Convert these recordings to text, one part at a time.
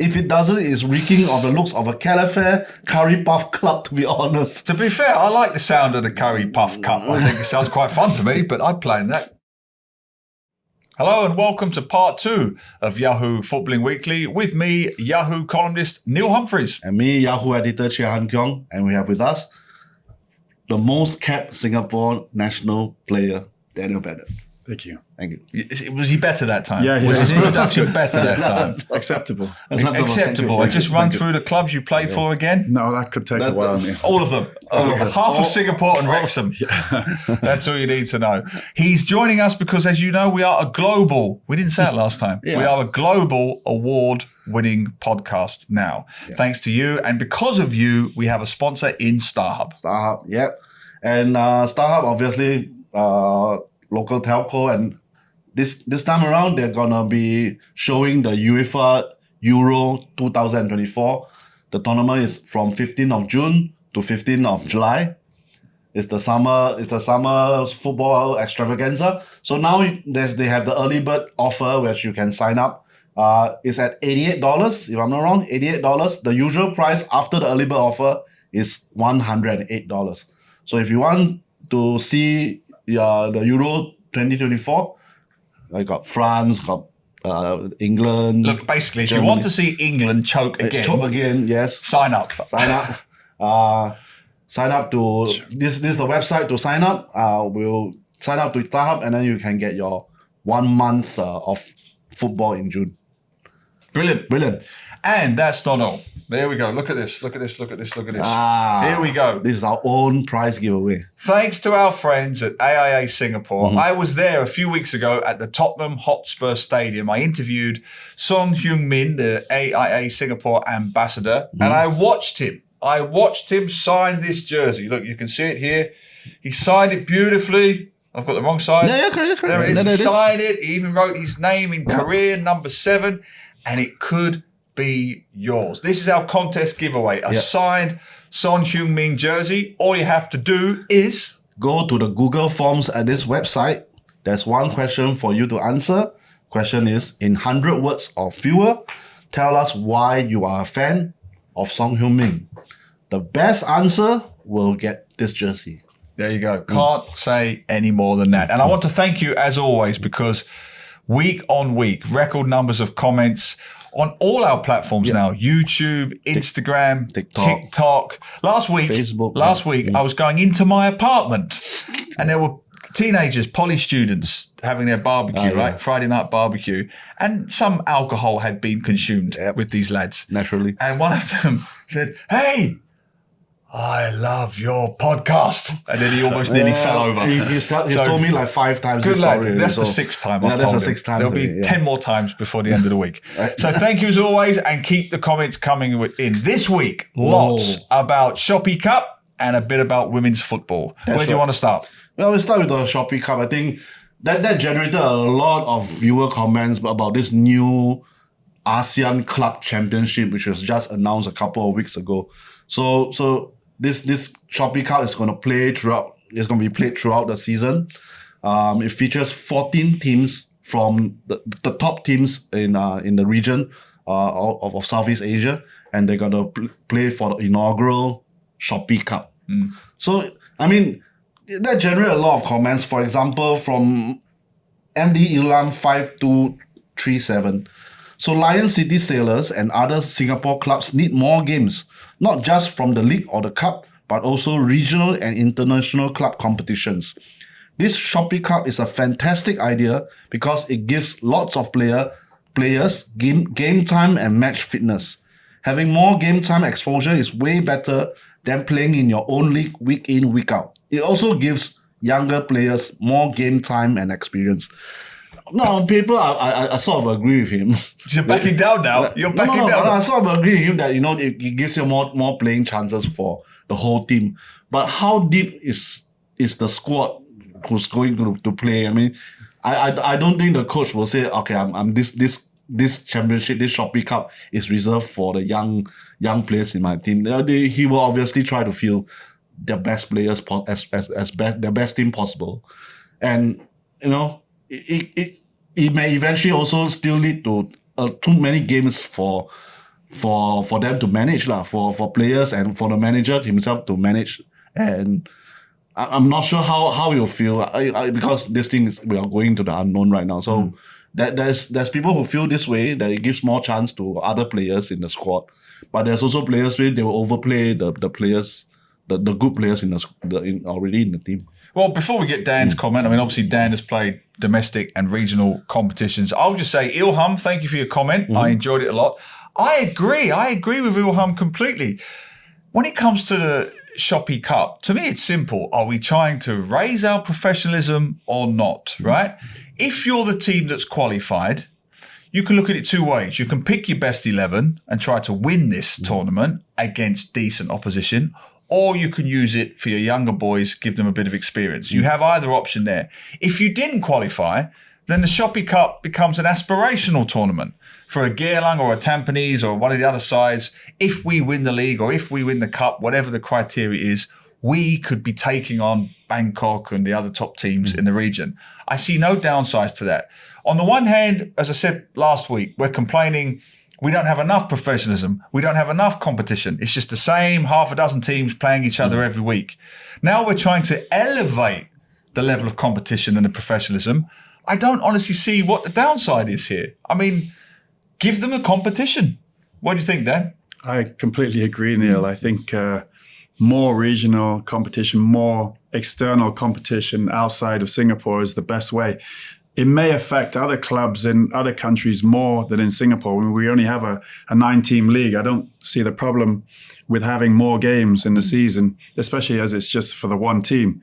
If it doesn't, it's reeking of the looks of a Calafare curry puff club, to be honest. To be fair, I like the sound of the curry puff cup. I think it sounds quite fun to me, but I'd play in that. Hello and welcome to part 2 of Yahoo Footballing Weekly with me, Yahoo columnist Neil Humphreys. And me, Yahoo editor Chia Keong, and we have with us the most capped Singapore national player, Daniel Bennett. Thank you. Thank you. Was he better that time? Yeah, Was his yeah. introduction better that time? Acceptable. Acceptable. And just run through the clubs you played for again? No, that could take a while. Neil. All of them. Half of Singapore and Wrexham. That's all you need to know. He's joining us because, as you know, we are a global, we didn't say it last time, we are a global award-winning podcast now. Yeah. Thanks to you. And because of you, we have a sponsor in StarHub. StarHub, yep. And StarHub, obviously, local telco. And this time around, they're going to be showing the UEFA Euro 2024. The tournament is from 15th of June to 15th of July. It's the summer football extravaganza. So now they have the early bird offer, which you can sign up. It's at $88, if I'm not wrong, $88. The usual price after the early bird offer is $108. So if you want to see the Euro 2024, I got France, got England. Look, basically, Germany. If you want to see England choke again, yes. Sign up. Sign up to this is the website to sign up. We'll sign up to StarHub, and then you can get your 1 month of football in June. Brilliant. And that's not all. There we go. Look at this. Here we go. This is our own prize giveaway. Thanks to our friends at AIA Singapore. I was there a few weeks ago at the Tottenham Hotspur Stadium. I interviewed Son Heung-min, the AIA Singapore ambassador, and I watched him. Sign this jersey. Look, you can see it here. He signed it beautifully. I've got the wrong side. Yeah, correct. There it is. He signed it. He even wrote his name in Korean, number 7, and it could be yours. This is our contest giveaway. A signed Son Heung-min jersey. All you have to do is go to the Google Forms at this website. There's one question for you to answer. Question is, in 100 words or fewer, tell us why you are a fan of Son Heung-min. The best answer will get this jersey. There you go. Can't say any more than that. And I want to thank you as always, because week on week, record numbers of comments on all our platforms now, YouTube, Instagram, TikTok. Last week, I was going into my apartment and there were teenagers, poly students having their barbecue, Friday night barbecue. And some alcohol had been consumed with these lads. Naturally. And one of them said, "Hey, I love your podcast." And then he almost nearly fell over. He's told me like 5 times. Good this lad. story. That's the 6th time I've told that's him. the 6th time. There'll be 10 more times before the end of the week. So thank you as always, and keep the comments coming in. This week, lots about Shopee Cup and a bit about women's football. Where do you want to start? Well, we'll start with the Shopee Cup. I think that generated a lot of viewer comments about this new ASEAN Club Championship, which was just announced a couple of weeks ago. So this Shopee Cup is going to play throughout. It's going to be played throughout the season. It features 14 teams from the top teams in the region of Southeast Asia, and they're going to play for the inaugural Shopee Cup. So I mean, that generated a lot of comments. For example, from MD Ilham 5237. So Lion City Sailors and other Singapore clubs need more games, not just from the league or the cup, but also regional and international club competitions. This Shopee Cup is a fantastic idea because it gives lots of players game time and match fitness. Having more game time exposure is way better than playing in your own league week in, week out. It also gives younger players more game time and experience. No, on paper, I sort of agree with him. You're backing down now. You're backing down. I sort of agree with him that, it gives you more playing chances for the whole team. But how deep is the squad who's going to play? I mean, I don't think the coach will say, okay, I'm this championship, this Shopee Cup is reserved for the young players in my team. He will obviously try to field their best players their best team possible, and it may eventually also still lead to too many games for for them to manage for players and for the manager himself to manage. And I'm not sure how you'll feel because this thing is, we are going to the unknown right now. So there's people who feel this way, that it gives more chance to other players in the squad. But there's also players where they will overplay the players, the good players already in the team. Well, before we get Dan's comment, I mean, obviously Dan has played domestic and regional competitions. I'll just say, Ilham, thank you for your comment. I enjoyed it a lot. I agree with Ilham completely. When it comes to the Shopee Cup, to me it's simple. Are we trying to raise our professionalism or not, right? If you're the team that's qualified, you can look at it two ways. You can pick your best 11 and try to win this tournament against decent opposition, or you can use it for your younger boys, give them a bit of experience. You have either option there. If you didn't qualify, then the Shopee Cup becomes an aspirational tournament for a Keong or a Tampines or one of the other sides. If we win the league or if we win the cup, whatever the criteria is, we could be taking on Bangkok and the other top teams in the region. I see no downsides to that. On the one hand, as I said last week, we're complaining we don't have enough professionalism. We don't have enough competition. It's just the same half a dozen teams playing each other every week. Now we're trying to elevate the level of competition and the professionalism. I don't honestly see what the downside is here. I mean, give them a competition. What do you think, Dan? I completely agree, Neil. I think more regional competition, more external competition outside of Singapore is the best way. It may affect other clubs in other countries more than in Singapore. I mean, we only have a 9-team league. I don't see the problem with having more games in the season, especially as it's just for the one team.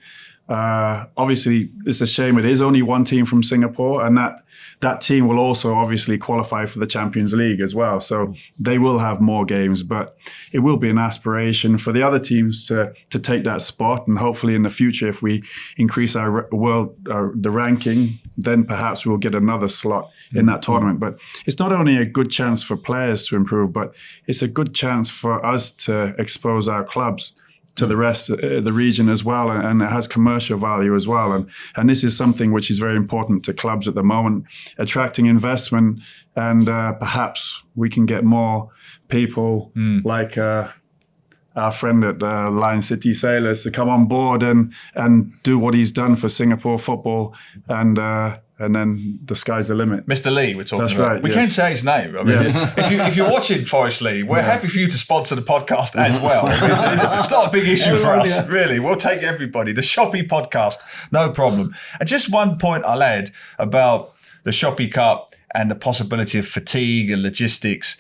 Obviously, it's a shame it is only one team from Singapore, and that team will also obviously qualify for the Champions League as well. So they will have more games, but it will be an aspiration for the other teams to take that spot. And hopefully in the future, if we increase the ranking, then perhaps we'll get another slot in that tournament. But it's not only a good chance for players to improve, but it's a good chance for us to expose our clubs to the rest of the region as well, and it has commercial value as well. And this is something which is very important to clubs at the moment, attracting investment, and perhaps we can get more people like our friend at Lion City Sailors to come on board and do what he's done for Singapore football, and then the sky's the limit. Mr. Lee, we're talking That's about. right, We yes. can't say his name. I mean, if you're watching Forest Lee, we're happy for you to sponsor the podcast as well. I mean, it's not a big issue for us, really. We'll take everybody. The Shopee podcast, no problem. And just one point I'll add about the Shopee Cup and the possibility of fatigue and logistics.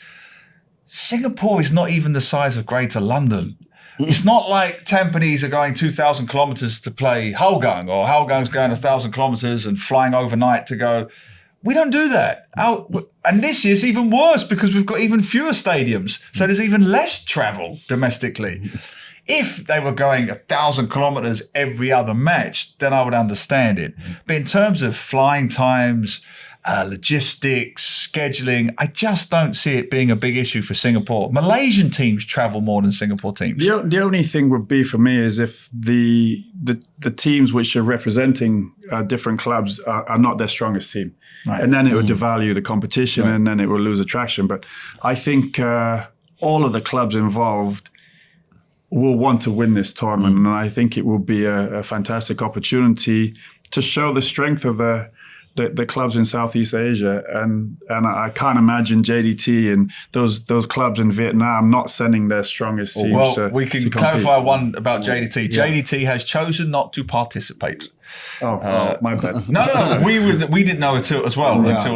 Singapore is not even the size of Greater London. It's not like Tampines are going 2,000 kilometres to play Hougang, or Hougang going 1,000 kilometres and flying overnight to go. We don't do that. And this year's even worse because we've got even fewer stadiums. So there's even less travel domestically. If they were going 1,000 kilometres every other match, then I would understand it. But in terms of flying times, logistics, scheduling, I just don't see it being a big issue for Singapore. Malaysian teams travel more than Singapore teams. The only thing would be for me is if the teams which are representing different clubs are not their strongest team. Right. And then it would devalue the competition, and then it will lose attraction. But I think all of the clubs involved will want to win this tournament. And I think it will be a fantastic opportunity to show the strength of the clubs in Southeast Asia, and I can't imagine JDT and those clubs in Vietnam not sending their strongest teams. Well, we can clarify one about JDT. Yeah. JDT has chosen not to participate. My bad. No. We didn't know until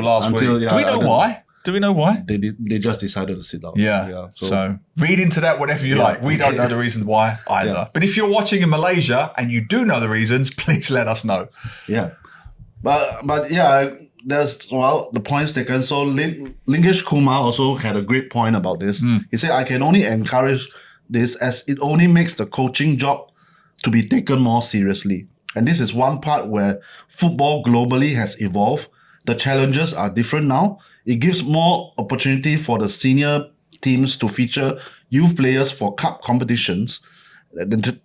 last week. Do we know why? Do we know why? They just decided to sit out. Yeah. So read into that whatever you like. We don't know the reason why either. Yeah. But if you're watching in Malaysia and you do know the reasons, please let us know. Yeah. But yeah, there's the points taken. So Lingesh Kumar also had a great point about this. He said, I can only encourage this as it only makes the coaching job to be taken more seriously. And this is one part where football globally has evolved. The challenges are different now. It gives more opportunity for the senior teams to feature youth players for cup competitions.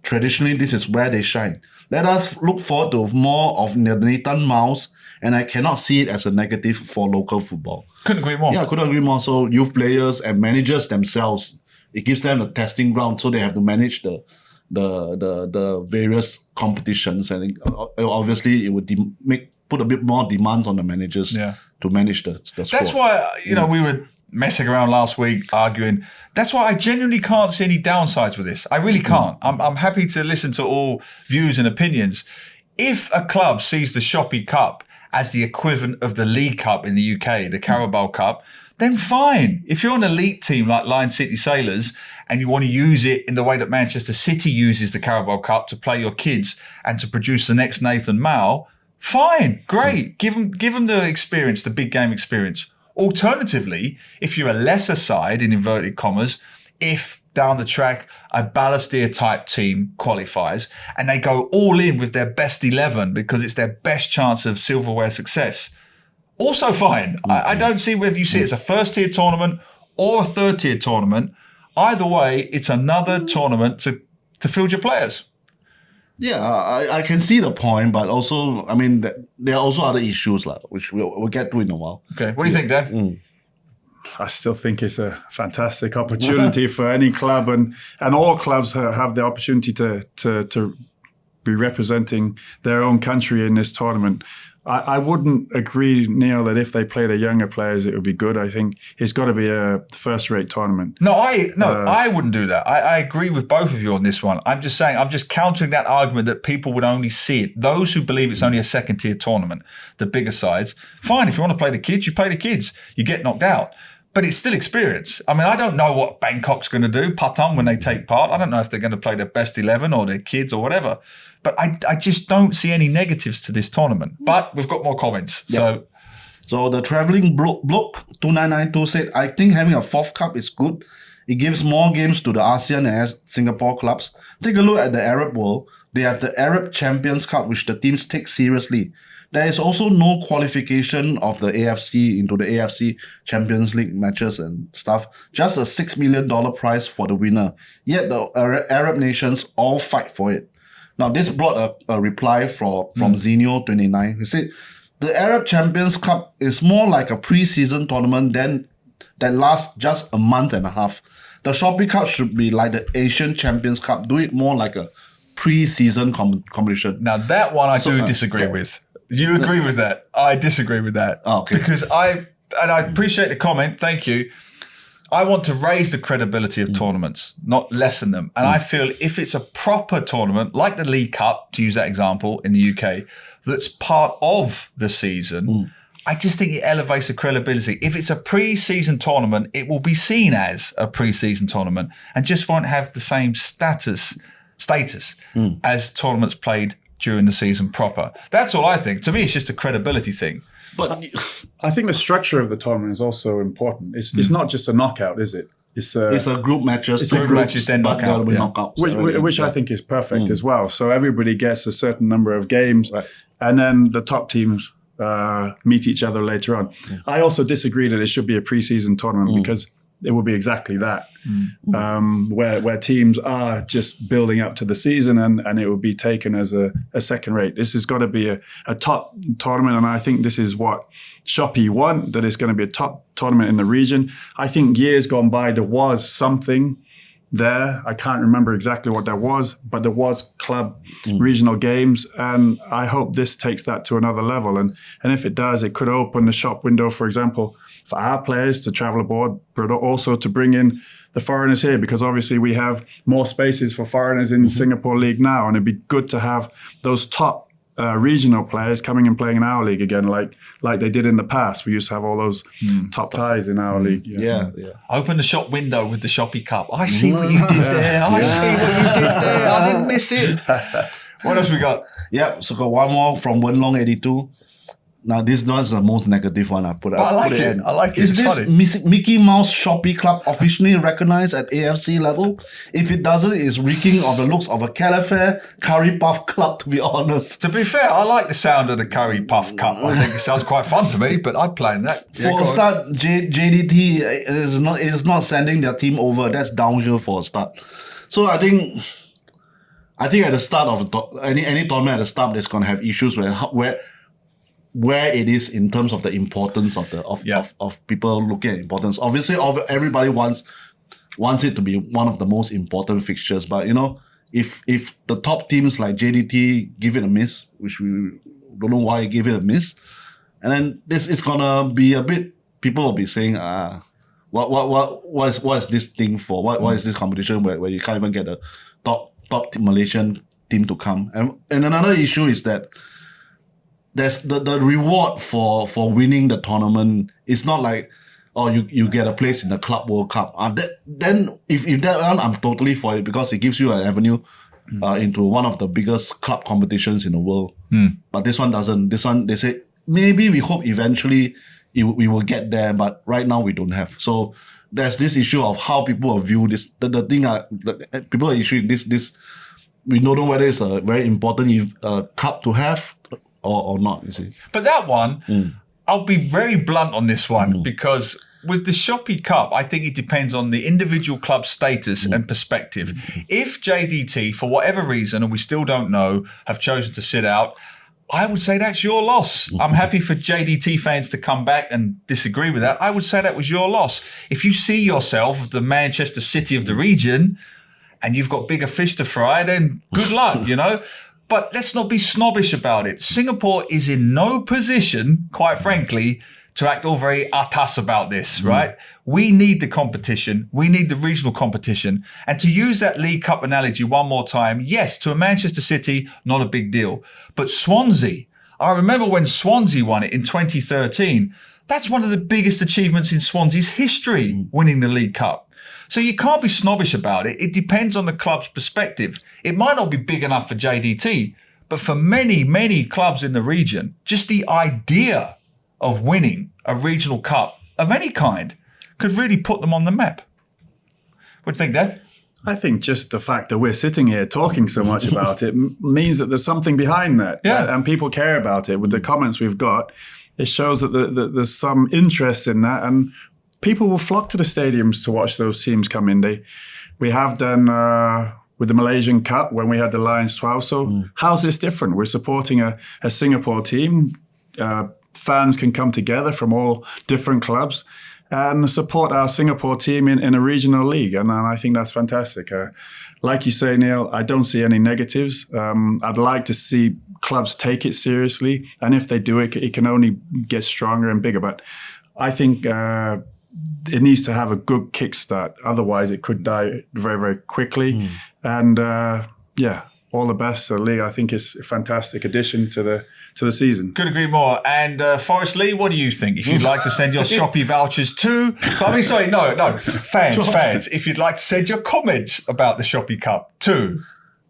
Traditionally, this is where they shine. Let us look forward to more of Nathan Miles, and I cannot see it as a negative for local football. Couldn't agree more. Yeah, I couldn't agree more. So youth players and managers themselves, it gives them a testing ground, so they have to manage the various competitions, and obviously it would put a bit more demands on the managers to manage the squad. That's why we were messing around last week arguing. That's why I genuinely can't see any downsides with this. I really can't. I'm happy to listen to all views and opinions. If a club sees the Shopee Cup as the equivalent of the League Cup in the UK, the Carabao Cup, then fine. If you're an elite team like Lion City Sailors and you want to use it in the way that Manchester City uses the Carabao Cup to play your kids and to produce the next Nathan Mao, fine, great. Give them the experience, the big game experience. Alternatively, if you're a lesser side, in inverted commas, if down the track a Ballastier type team qualifies and they go all in with their best 11 because it's their best chance of silverware success, also fine. I don't see whether you see it as a first tier tournament or a third tier tournament. Either way, it's another tournament to field your players. Yeah, I can see the point, but also, I mean, there are also other issues, which we'll get to in a while. Okay, what do you think, Dan? I still think it's a fantastic opportunity for any club, and all clubs have the opportunity to be representing their own country in this tournament. I wouldn't agree, Neil, that if they play the younger players, it would be good. I think it's got to be a first-rate tournament. I wouldn't do that. I agree with both of you on this one. I'm just saying, I'm just countering that argument that people would only see it. Those who believe it's only a second-tier tournament, the bigger sides, fine. If you want to play the kids, you play the kids. You get knocked out. But it's still experience. I mean, I don't know what Bangkok's going to do, Patong, when they take part. I don't know if they're going to play their best 11 or their kids or whatever. But I just don't see any negatives to this tournament. But we've got more comments. Yep. So the travelling bloke 2992 said, I think having a fourth cup is good. It gives more games to the ASEAN and Singapore clubs. Take a look at the Arab world. They have the Arab Champions Cup, which the teams take seriously. There is also no qualification of the AFC into the AFC Champions League matches and stuff. Just a $6 million prize for the winner. Yet the Arab nations all fight for it. Now, this brought a reply from Zenio29. He said, the Arab Champions Cup is more like a pre-season tournament that lasts just a month and a half. The Shopee Cup should be like the Asian Champions Cup. Do it more like a pre-season competition. Now, that one I do disagree with. You agree with that? I disagree with that. Oh, okay. Because I appreciate the comment. Thank you. I want to raise the credibility of tournaments, not lessen them. And I feel if it's a proper tournament, like the League Cup, to use that example in the UK, that's part of the season, I just think it elevates the credibility. If it's a pre-season tournament, it will be seen as a pre-season tournament and just won't have the same status as tournaments played during the season proper. That's all I think. To me, it's just a credibility thing. But I think the structure of the tournament is also important. It's not just a knockout, is it? It's a group matches. It's a group matches, then knockout. Knockouts. Which I think is perfect as well. So everybody gets a certain number of games, and then the top teams meet each other later on. I also disagree that it should be a pre-season tournament because it will be exactly that, where teams are just building up to the season and it will be taken as a second rate. This has got to be a top tournament, and I think this is what Shopee want, that it's going to be a top tournament in the region. I think years gone by, there was something there. I can't remember exactly what that was, but there was club regional games, and I hope this takes that to another level. And if it does, it could open the shop window, for example, for our players to travel abroad, but also to bring in the foreigners here, because obviously we have more spaces for foreigners in the Singapore League now, and it'd be good to have those top regional players coming and playing in our league again, like they did in the past. We used to have all those top ties in our league. Yeah. Open the shop window with the Shopee Cup. I see what you did there. I see what you did there. I didn't miss it. What else we got? Yep. So got one more from Wenlong82. Now, this was the most negative one I put out. I like it. Is it's this funny. Mickey Mouse Shopee Club officially recognized at AFC level? If it doesn't, it's reeking of the looks of a Calafare Curry Puff Club, to be honest. To be fair, I like the sound of the Curry Puff Cup. I think it sounds quite fun to me, but I'd play in that. For a start, JDT is not sending their team over. That's downhill for a start. So I think I think at the start of any tournament at the start, there's gonna have issues where it is in terms of the importance of people looking at importance. Obviously, everybody wants it to be one of the most important fixtures, but if the top teams like JDT give it a miss, which we don't know why give it a miss, and then this is gonna be a bit. People will be saying, what is this thing for? What is this competition where you can't even get a top Malaysian team to come? And another issue is that there's the reward for winning the tournament. It's not like, oh, you get a place in the Club World Cup. Then if that one, I'm totally for it, because it gives you an avenue into one of the biggest club competitions in the world. But this one doesn't. This one, they say, maybe we hope eventually we will get there, but right now we don't have. So there's this issue of how people will view this. The thing people are issuing this. We don't know whether it's a very important cup to have or not. You see, but that one, I'll be very blunt on this one, because with the Shopee Cup, I think it depends on the individual club status and perspective. If JDT, for whatever reason, and we still don't know, have chosen to sit out, I would say that's your loss. I'm happy for JDT fans to come back and disagree with that. I would say that was your loss. If you see yourself the Manchester City of the region and you've got bigger fish to fry, then good luck, But let's not be snobbish about it. Singapore is in no position, quite frankly, to act all very atas about this, right? We need the competition. We need the regional competition. And to use that League Cup analogy one more time, yes, to a Manchester City, not a big deal. But Swansea, I remember when Swansea won it in 2013. That's one of the biggest achievements in Swansea's history, winning the League Cup. So you can't be snobbish about it. It depends on the club's perspective. It might not be big enough for JDT, but for many, many clubs in the region, just the idea of winning a regional cup of any kind could really put them on the map. What do you think, Dad? I think just the fact that we're sitting here talking so much about it means that there's something behind that. Yeah. And people care about it. With the comments we've got, it shows that there's some interest in that, and people will flock to the stadiums to watch those teams come in. We have done with the Malaysian Cup when we had the Lions 12. So how's this different? We're supporting a Singapore team. Fans can come together from all different clubs and support our Singapore team in a regional league. And I think that's fantastic. Like you say, Neil, I don't see any negatives. I'd like to see clubs take it seriously. And if they do, it can only get stronger and bigger. But I think it needs to have a good kickstart. Otherwise, it could die very, very quickly. And all the best to the league. I think it's a fantastic addition to the season. Couldn't agree more. And Forrest Lee, what do you think? If you'd like to send your Shopee vouchers to... fans. If you'd like to send your comments about the Shopee Cup to...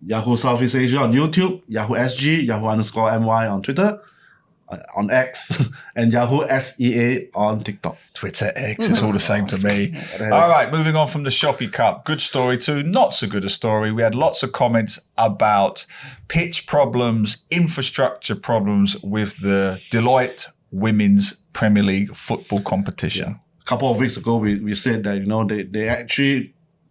Yahoo Southeast Asia on YouTube, Yahoo SG, Yahoo_MY on Twitter, on X, and Yahoo SEA on TikTok. Twitter, X, it's all the same to me. All right, moving on from the Shopee Cup. Good story to not so good a story. We had lots of comments about pitch problems, infrastructure problems with the Deloitte Women's Premier League football competition. Yeah. A couple of weeks ago, we said that,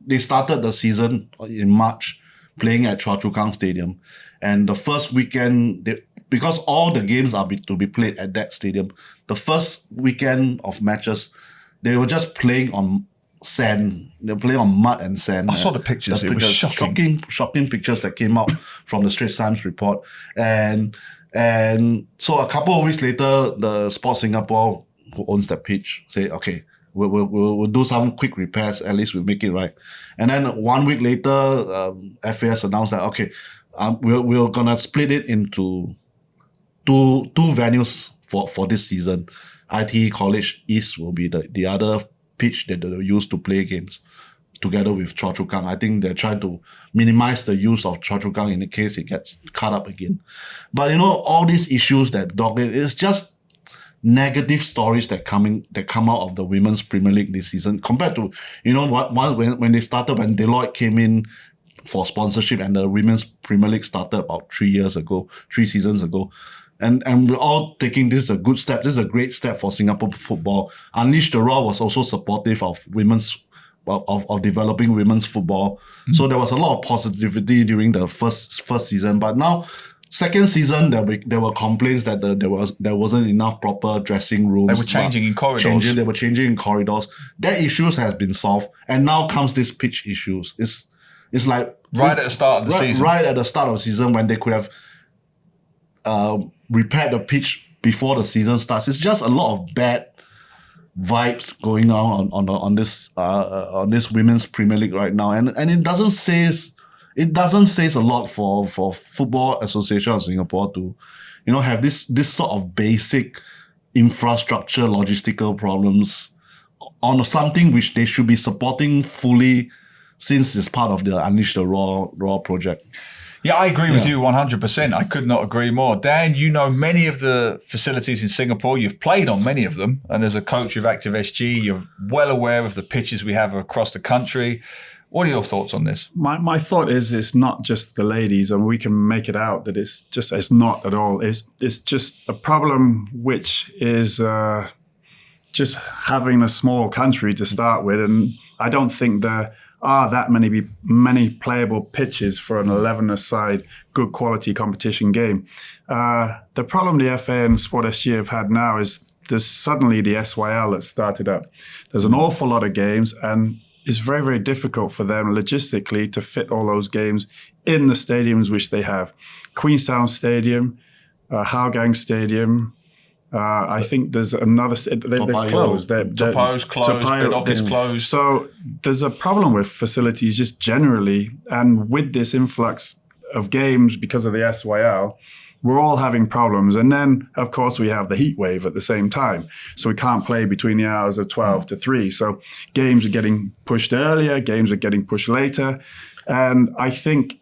they started the season in March playing at Choa Chu Kang Stadium. And the first weekend, because all the games are to be played at that stadium, the first weekend of matches, they were just playing on sand. They were playing on mud and sand. I saw the pictures. It was shocking. Shocking pictures that came out from the Straits Times report. And so a couple of weeks later, the Sports Singapore, who owns that pitch, say, okay, we'll do some quick repairs. At least we'll make it right. And then 1 week later, FAS announced that, okay, we're gonna split it into two venues for this season. ITE College East will be the other pitch that they'll use to play games together with Choa Chu Kang. I think they're trying to minimize the use of Choa Chu Kang in the case it gets cut up again. But all these issues that dog it, it's just negative stories that come out of the Women's Premier League this season compared to when they started, when Deloitte came in for sponsorship and the Women's Premier League started about 3 seasons ago. And we're all taking this is a good step. This is a great step for Singapore football. Unleash the Raw was also supportive of women's of developing women's football. So there was a lot of positivity during the first season. But now, second season, there were complaints that there wasn't enough proper dressing rooms. They were changing in corridors. They were changing in corridors. That issues has been solved, and now comes this pitch issues. It's like right at the start of the season. Right at the start of the season, when they could have repaired the pitch before the season starts. It's just a lot of bad vibes going on this women's Premier League right now, and it doesn't say a lot for Football Association of Singapore to, have this sort of basic infrastructure logistical problems on something which they should be supporting fully, since it's part of the Unleash the Raw project. Yeah, I agree with you 100%. I could not agree more. Dan, you know many of the facilities in Singapore. You've played on many of them. And as a coach of Active SG, you're well aware of the pitches we have across the country. What are your thoughts on this? My thought is it's not just the ladies, and we can make it out that it's not at all. It's just a problem which is just having a small country to start with. And I don't think there are that many playable pitches for an 11-a-side, good quality competition game. The problem the FA and Sport SG have had now is there's suddenly the SYL that started up. There's an awful lot of games, and it's very, very difficult for them logistically to fit all those games in the stadiums which they have. Queenstown Stadium, Hougang Stadium, I think there's another. They've closed. Topo's closed. Bedok is closed. So there's a problem with facilities just generally, and with this influx of games because of the SYL, we're all having problems. And then, of course, we have the heat wave at the same time. So we can't play between the hours of 12 to 3. So games are getting pushed earlier, games are getting pushed later. And I think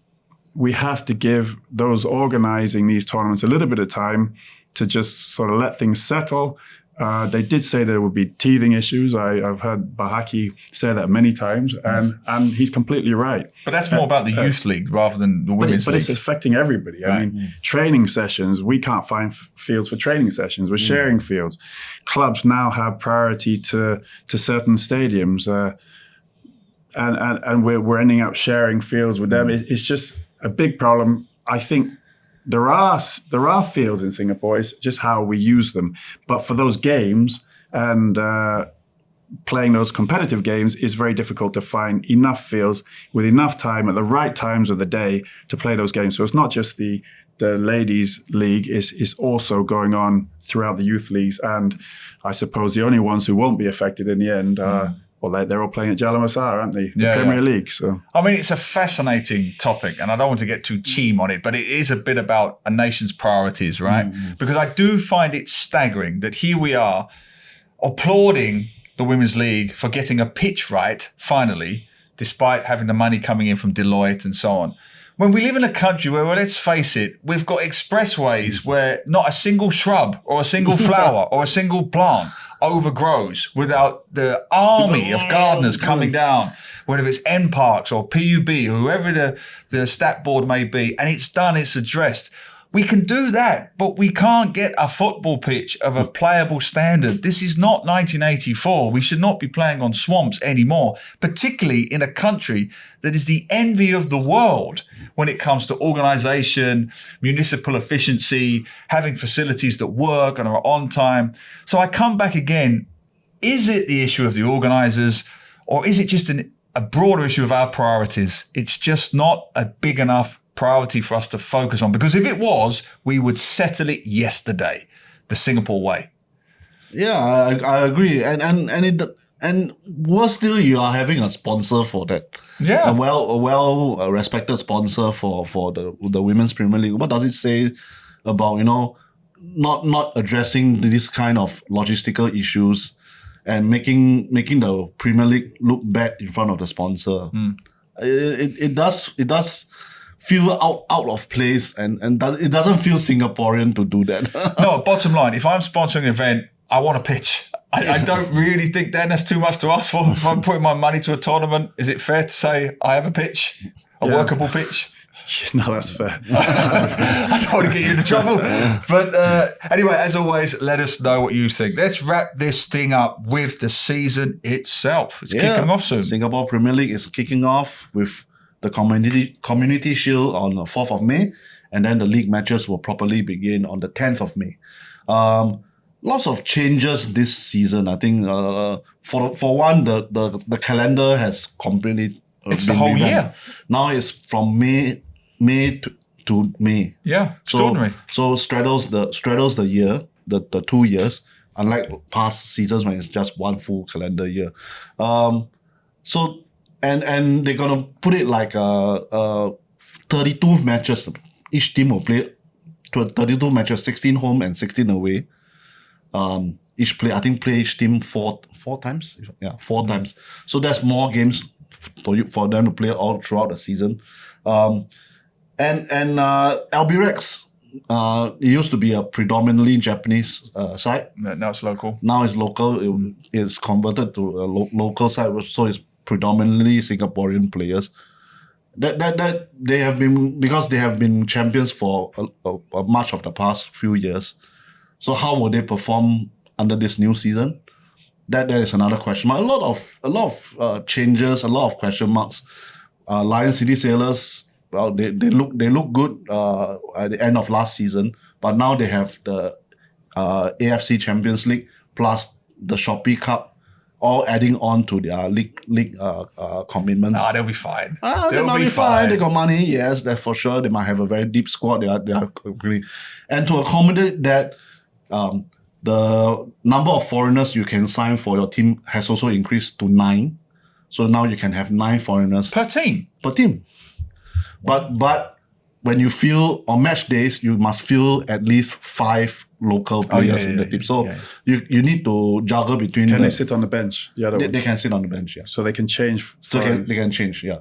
we have to give those organizing these tournaments a little bit of time to just sort of let things settle. They did say there would be teething issues. I've heard Bahaki say that many times, and he's completely right. But that's more about the youth league rather than the women's league. But it's affecting everybody. I mean, training sessions, we can't find fields for training sessions. We're sharing fields. Clubs now have priority to certain stadiums, and we're ending up sharing fields with them. It's just a big problem. I think there are fields in Singapore. It's just how we use them. But for those games and playing those competitive games, it's very difficult to find enough fields with enough time at the right times of the day to play those games. So it's not just the ladies' league. It's also going on throughout the youth leagues. And I suppose the only ones who won't be affected in the end are. Well, they're all playing at Jalan Besar, aren't they? The Premier League. So I mean, it's a fascinating topic, and I don't want to get too cheem on it, but it is a bit about a nation's priorities, right? Because I do find it staggering that here we are applauding the Women's League for getting a pitch right, finally, despite having the money coming in from Deloitte and so on. When we live in a country where, well, let's face it, we've got expressways where not a single shrub or a single flower or a single plant overgrows without the army of gardeners coming down, whether it's N Parks or PUB, whoever the stat board may be, and it's done, it's addressed. We can do that, but we can't get a football pitch of a playable standard. This is not 1984. We should not be playing on swamps anymore, particularly in a country that is the envy of the world when it comes to organisation, municipal efficiency, having facilities that work and are on time. So I come back again. Is it the issue of the organisers, or is it just a broader issue of our priorities? It's just not a big enough priority for us to focus on, because if it was, we would settle it yesterday, the Singapore way. Yeah, I agree, and worse still, you are having a sponsor for that. Yeah, a well respected sponsor for the Women's Premier League. What does it say about not addressing this kind of logistical issues and making the Premier League look bad in front of the sponsor? It does feel out of place, and it doesn't feel Singaporean to do that. No, bottom line, if I'm sponsoring an event, I want a pitch. I don't really think then that's too much to ask for. If I'm putting my money to a tournament, is it fair to say I have a pitch, a workable pitch? No, that's fair. I don't want to get you into trouble. But anyway, as always, let us know what you think. Let's wrap this thing up with the season itself. It's kicking off soon. Singapore Premier League is kicking off with the Community Shield on the 4th of May, and then the league matches will properly begin on the 10th of May. Lots of changes this season. I think for one, the calendar has completely it's the whole year. Now it's from May to May. Yeah, extraordinary. So straddles the year, the 2 years, unlike past seasons when it's just one full calendar year. So and they're gonna put it like 32 matches. Each team will play 32 matches, 16 home and 16 away. Each team four times. Yeah, 4 times. So there's more games for them to play all throughout the season. And Albirex, it used to be a predominantly Japanese side. Now it's local. Now it's local. It's converted to a local side, so it's predominantly Singaporean players. That they have been, because they have been champions for much of the past few years. So how will they perform under this new season? That is another question mark. A lot of changes, a lot of question marks. Lion City Sailors, well, they look good at the end of last season, but now they have the AFC Champions League plus the Shopee Cup, all adding on to their league commitments. They'll be fine. They'll be fine. They got money, yes, that's for sure. They might have a very deep squad. They are and to accommodate that, the number of foreigners you can sign for your team has also increased to 9. So now you can have 9 foreigners per team. But when you field on match days, you must field at least 5 local players in the team. So you need to juggle between. Can they sit on the bench? They can sit on the bench. Yeah. So they can change. They can change. Yeah.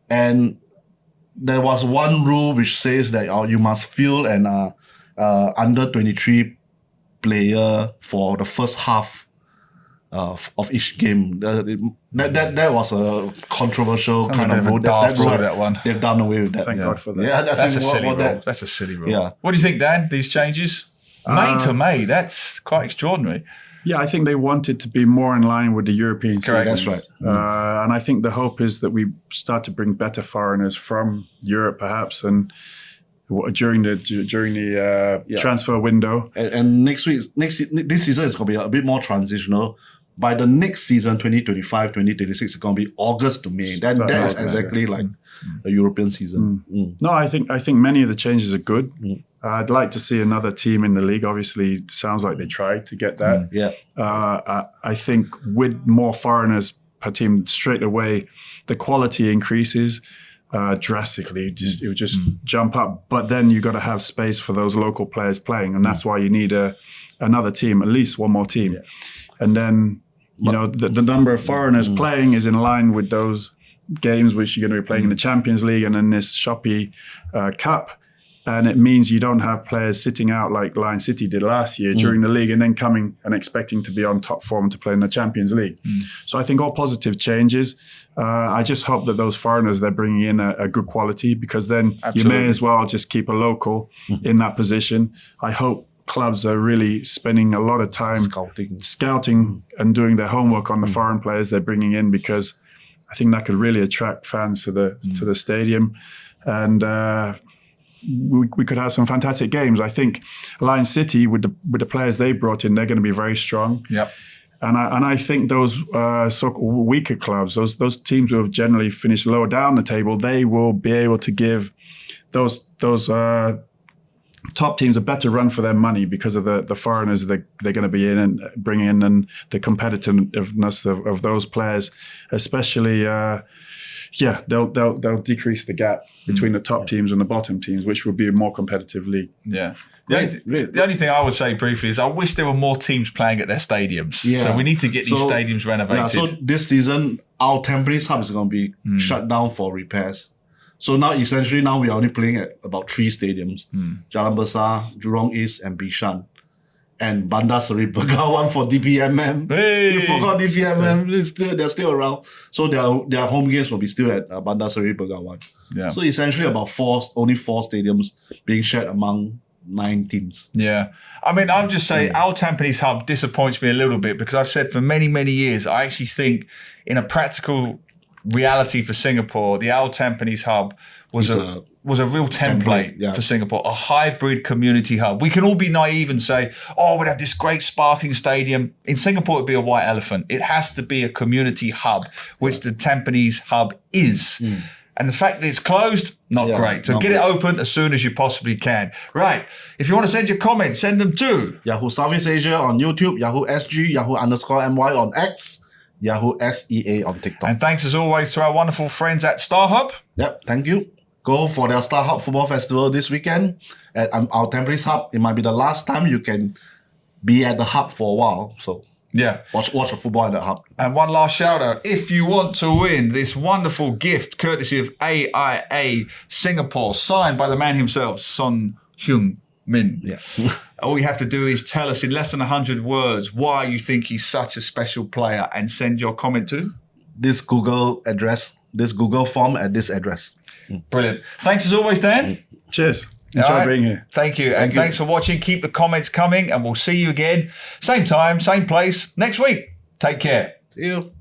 And there was one rule which says that you must field an under 23 player for the first half of each game. That was a controversial kind of rule. That one. They've done away with that. Thank God for that. Yeah, that's a silly rule. That's a silly rule. Yeah. What do you think, Dan? These changes, May to May, that's quite extraordinary. Yeah, I think they wanted to be more in line with the European Correct. seasons. That's right. And I think the hope is that we start to bring better foreigners from Europe, perhaps, and during the transfer window. And this season is going to be a bit more transitional. By the next season, 2025, 2026, it's going to be August to May. That is exactly like a European season. No, I think many of the changes are good. I'd like to see another team in the league. Obviously, it sounds like they tried to get that. I think with more foreigners per team, straight away, the quality increases drastically. It would just jump up. But then you got to have space for those local players playing, and that's why you need another team, at least one more team. And then the number of foreigners playing is in line with those games which you're going to be playing in the Champions League and in this Shopee Cup. And it means you don't have players sitting out like Lion City did last year during the league and then coming and expecting to be on top form to play in the Champions League. So I think all positive changes. I just hope that those foreigners, they're bringing in a good quality, because then you may as well just keep a local in that position. I hope clubs are really spending a lot of time scouting and doing their homework on the foreign players they're bringing in, because I think that could really attract fans to the stadium. And we could have some fantastic games. I think Lion City, with the players they brought in, they're going to be very strong. Yep. And I think those so-called weaker clubs, those teams who have generally finished lower down the table, they will be able to give those top teams a better run for their money because of the foreigners they're going to be in and bring in, and the competitiveness of those players, especially. They'll decrease the gap between the top teams and the bottom teams, which will be a more competitive league. Yeah. The only thing I would say briefly is I wish there were more teams playing at their stadiums. Yeah. So we need to get these stadiums renovated. Yeah, so this season, our Tampines Hub is going to be shut down for repairs. So now, essentially, we are only playing at about 3 stadiums. Jalan Besar, Jurong East and Bishan. and Bandar Seri Begawan for DPMM. Hey. You forgot DPMM. They're still around. So their home games will be still at Bandar Seri Begawan. Yeah. So essentially about only four stadiums being shared among 9 teams. Yeah. I mean, I'll just say our Tampines Hub disappoints me a little bit because I've said for many, many years, I actually think in a practical reality for Singapore, the Al Tampines Hub was a real template for Singapore, a hybrid community hub. We can all be naive and say, oh, we'd have this great sparkling stadium. In Singapore, it'd be a white elephant. It has to be a community hub, which the Tampines Hub is. And the fact that it's closed, not great. So get it open as soon as you possibly can. Right. If you want to send your comments, send them to Yahoo Southeast Asia on YouTube, Yahoo SG, Yahoo_MY on X, Yahoo SEA on TikTok. And thanks as always to our wonderful friends at Star Hub. Yep, thank you. Go for their Star Hub Football Festival this weekend at our Tampines Hub. It might be the last time you can be at the hub for a while. So yeah, watch a football at the hub. And one last shout out. If you want to win this wonderful gift courtesy of AIA Singapore, signed by the man himself, Son Heung-min. Yeah. All you have to do is tell us in less than 100 words why you think he's such a special player and send your comment to this Google form at this address. Brilliant. Thanks as always, Dan. Cheers. Enjoy being here. Thank you. And thanks for watching. Keep the comments coming and we'll see you again. Same time, same place next week. Take care. See you.